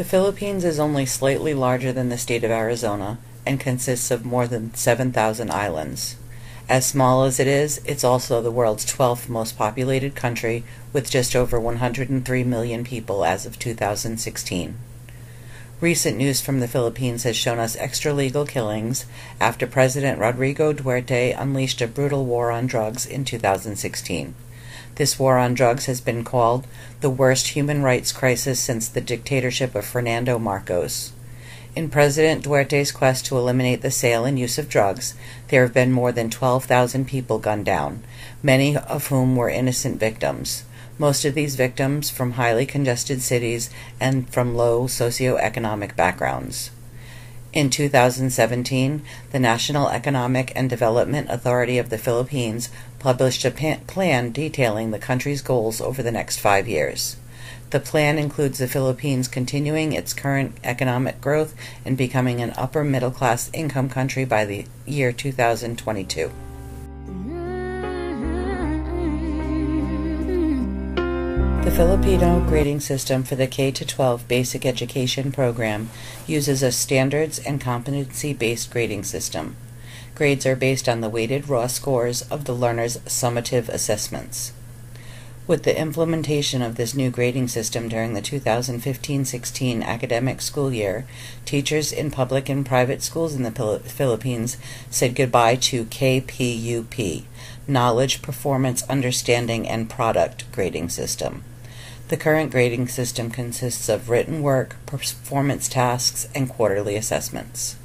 Philippines is only slightly larger than the state of Arizona and consists of more than 7,000 islands. As small as it is, it's also the world's 12th most populated country, with just over 103 million people as of 2016. Recent news from the Philippines has shown us extralegal killings after President Rodrigo Duterte unleashed a brutal war on drugs in 2016. This war on drugs has been called the worst human rights crisis since the dictatorship of Fernando Marcos. In President Duterte's quest to eliminate the sale and use of drugs, there have been more than 12,000 people gunned down, many of whom were innocent victims. Most of these victims from highly congested cities and from low socioeconomic backgrounds. In 2017, the National Economic and Development Authority of the Philippines published a plan detailing the country's goals over the next 5 years. The plan includes the Philippines continuing its current economic growth and becoming an upper middle-class income country by the year 2022. The Filipino grading system for the K-12 basic education program uses a standards and competency-based grading system. Grades are based on the weighted raw scores of the learner's summative assessments. With the implementation of this new grading system during the 2015-16 academic school year, teachers in public and private schools in the Philippines said goodbye to KPUP, Knowledge, Performance, Understanding, and Product Grading System. The current grading system consists of written work, performance tasks, and quarterly assessments.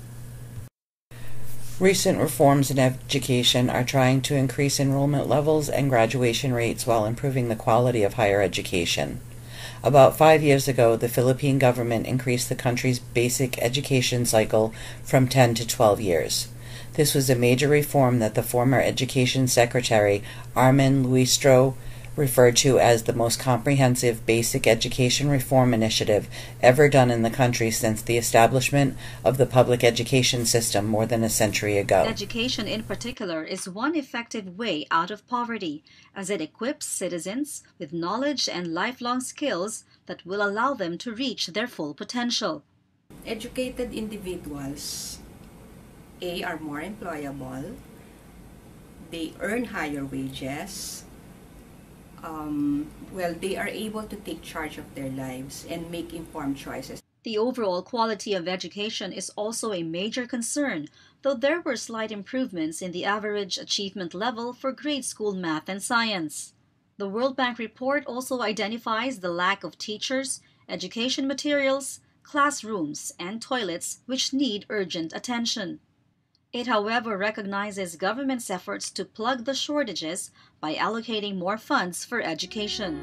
Recent reforms in education are trying to increase enrollment levels and graduation rates while improving the quality of higher education. About 5 years ago, the Philippine government increased the country's basic education cycle from 10 to 12 years. This was a major reform that the former Education Secretary, Armin Luistro, referred to as the most comprehensive basic education reform initiative ever done in the country since the establishment of the public education system more than a century ago. Education in particular is one effective way out of poverty, as it equips citizens with knowledge and lifelong skills that will allow them to reach their full potential. Educated individuals, are more employable, they earn higher wages, they are able to take charge of their lives and make informed choices. The overall quality of education is also a major concern, though there were slight improvements in the average achievement level for grade school math and science. The World Bank report also identifies the lack of teachers, education materials, classrooms, and toilets which need urgent attention. It, however, recognizes government's efforts to plug the shortages by allocating more funds for education.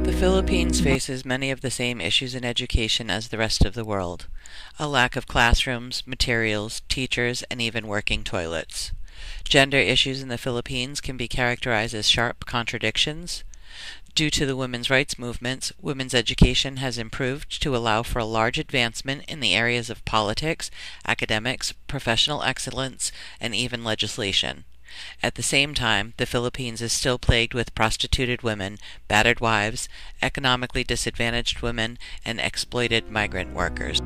The Philippines faces many of the same issues in education as the rest of the world: a lack of classrooms, materials, teachers, and even working toilets. Gender issues in the Philippines can be characterized as sharp contradictions. Due to the women's rights movements, women's education has improved to allow for a large advancement in the areas of politics, academics, professional excellence, and even legislation. At the same time, the Philippines is still plagued with prostituted women, battered wives, economically disadvantaged women, and exploited migrant workers.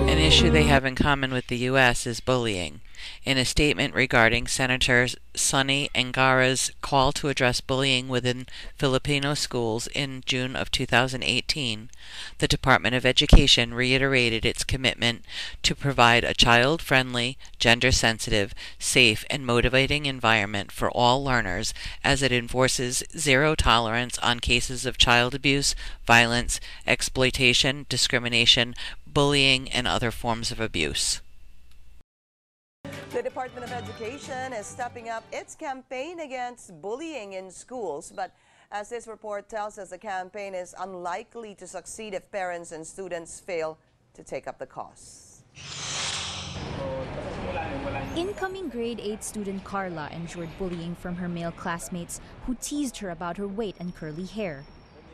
An issue they have in common with the U.S. is bullying. In a statement regarding Senator Sonny Angara's call to address bullying within Filipino schools in June of 2018, the Department of Education reiterated its commitment to provide a child-friendly, gender-sensitive, safe, and motivating environment for all learners as it enforces zero tolerance on cases of child abuse, violence, exploitation, discrimination, bullying, and other forms of abuse. The Department of Education is stepping up its campaign against bullying in schools, but as this report tells us, the campaign is unlikely to succeed if parents and students fail to take up the costs. Incoming grade 8 student Carla endured bullying from her male classmates who teased her about her weight and curly hair.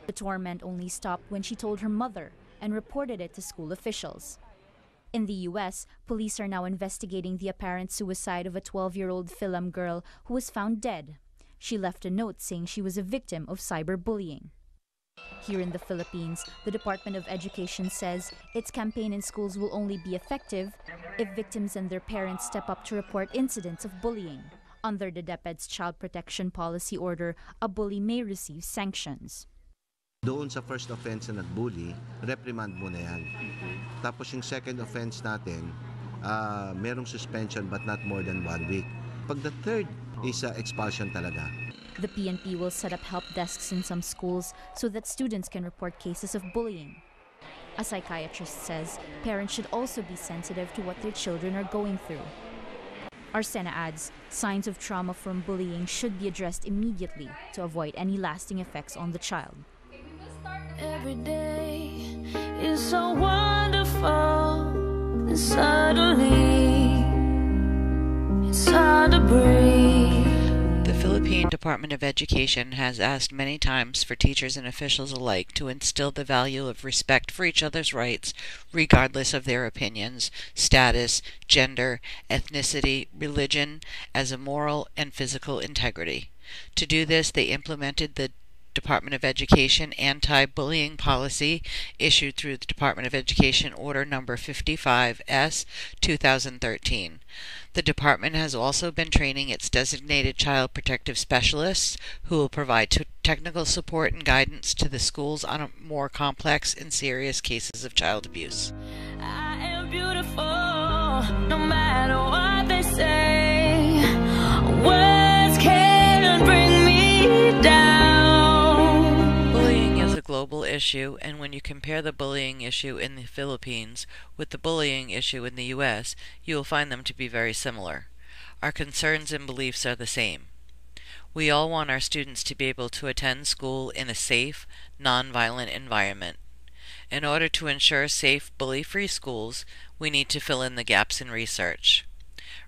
The torment only stopped when she told her mother and reported it to school officials. In the U.S., police are now investigating the apparent suicide of a 12-year-old Philam girl who was found dead. She left a note saying she was a victim of cyberbullying. Here in the Philippines, the Department of Education says its campaign in schools will only be effective if victims and their parents step up to report incidents of bullying. Under the DepEd's Child Protection Policy Order, a bully may receive sanctions. Doon sa first offense na nag-bully, reprimand mo na yan. Tapos yung second offense natin, merong suspension but not more than 1 week. Pag the third is expulsion talaga. The PNP will set up help desks in some schools so that students can report cases of bullying. A psychiatrist says parents should also be sensitive to what their children are going through. Arsena adds, signs of trauma from bullying should be addressed immediately to avoid any lasting effects on the child. Every day is so wonderful, and suddenly it's hard to breathe. The Philippine Department of Education has asked many times for teachers and officials alike to instill the value of respect for each other's rights, regardless of their opinions, status, gender, ethnicity, religion, as a moral and physical integrity. To do this, they implemented the Department of Education anti-bullying policy issued through the Department of Education Order Number 55S, 2013. The department has also been training its designated child protective specialists who will provide technical support and guidance to the schools on more complex and serious cases of child abuse. I am beautiful, no matter what they say. Words can't bring me down. Bullying is a global issue, and when you compare the bullying issue in the Philippines with the bullying issue in the U.S., you will find them to be very similar. Our concerns and beliefs are the same. We all want our students to be able to attend school in a safe, non-violent environment. In order to ensure safe, bully-free schools, we need to fill in the gaps in research.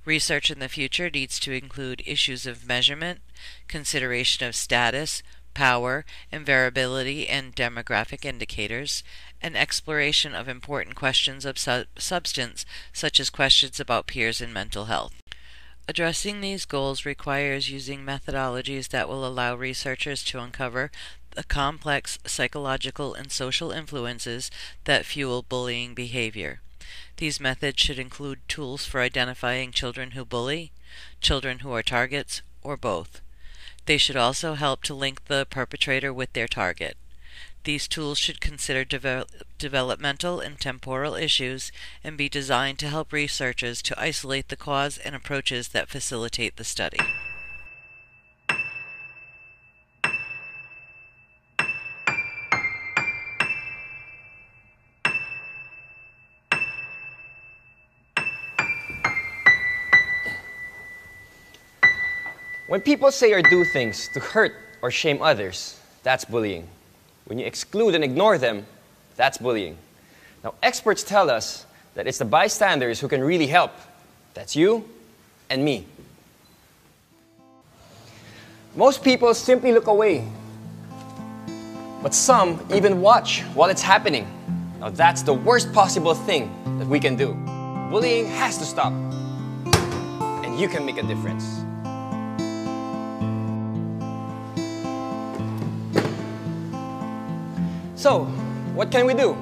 Research in the future needs to include issues of measurement, consideration of status, power, and variability and demographic indicators, and exploration of important questions of substance, such as questions about peers and mental health. Addressing these goals requires using methodologies that will allow researchers to uncover the complex psychological and social influences that fuel bullying behavior. These methods should include tools for identifying children who bully, children who are targets, or both. They should also help to link the perpetrator with their target. These tools should consider developmental and temporal issues and be designed to help researchers to isolate the cause and approaches that facilitate the study. When people say or do things to hurt or shame others, that's bullying. When you exclude and ignore them, that's bullying. Now, experts tell us that it's the bystanders who can really help. That's you and me. Most people simply look away, but some even watch while it's happening. Now, that's the worst possible thing that we can do. Bullying has to stop, and you can make a difference. So, what can we do?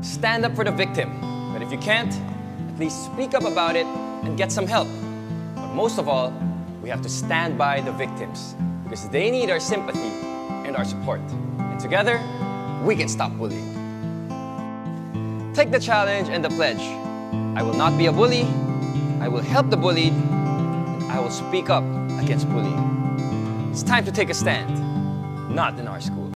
Stand up for the victim. But if you can't, at least speak up about it and get some help. But most of all, we have to stand by the victims because they need our sympathy and our support. And together, we can stop bullying. Take the challenge and the pledge. I will not be a bully. I will help the bullied. And I will speak up against bullying. It's time to take a stand, not in our schools.